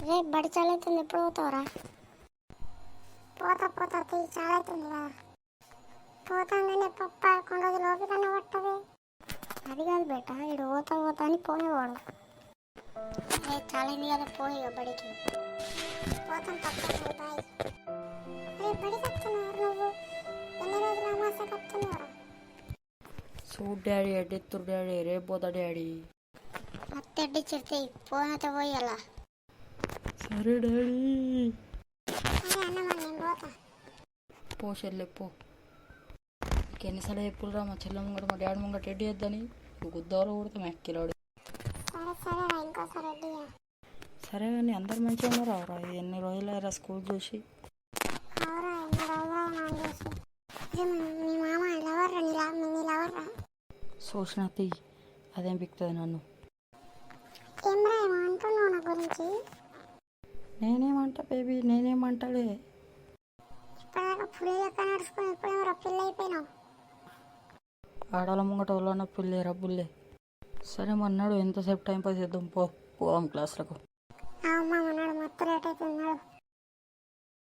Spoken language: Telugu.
రేపు బడి చాలా అవుతుంది, ఎప్పుడు పోతావురా? పోతా పోతా చాలా అవుతుంది కదా. పోతాగానే పప్ప కొన్ని రోజులు ఓపికన్నా పట్టవే. అది కాదు బేట, ఇడు పోతా పోతా అని పోయేవాడు. చాలా అయింది కదా, పోయి బడికి. పోతాం పక్క బాయ్. బడికి వస్తున్నావు నువ్వు? ఎన్ని రోజులు అమాసకి వస్తున్నావురా? చూడు డాడీ ఎడ్డెత్తురు డాడీ, రేపు పోతా డాడీ. అత్తెడ్డి చెప్తే పోనైతే పోయాలా? సరే డాడీ. అదే అన్నమా, నేను పోతా. పో చెల్లె పో. ఎన్నిసార్లు చెప్పులురా మా చెల్లె ముంగట మా డాడీ ముంగట రెడ్డి చేద్దని. నువ్వు గుద్దవరం కొడితే మెక్కిలాడు. సరే సరేరా, ఇంకోసారి రెడ్డియా. సరే కానీ అందరు మంచిగా ఉన్నారా రా? ఎన్ని రోజులైరా స్కూల్ చూసి? అవురా, ఎన్ని రోజులు నాన్న చూసి. మీ మామ లవర్రా, నీ లవర్రా? చూసిన తీ, అదేం పిక్తుంది నన్ను. ఏమ్రా ఏమో అంటున్నావు నా గురించి? నేనేమంటా బేబీ, నేనేమంటలే. ఇప్పటిదాకా పులి లెక్క నడుచుకుని ఇప్పుడేమో పిల్ల అయిపోయినావు. ఆడవాళ్ళ ముంగట వాళ్ళన్న పుల్లే రబ్బుల్లే. సరే మన్నాడు ఎంతసేపు టైం పాస్ చేద్దాం, పోదాం క్లాసులకు. అమ్మ మన్నాడు మొత్తం లేట్ అవుతుంది.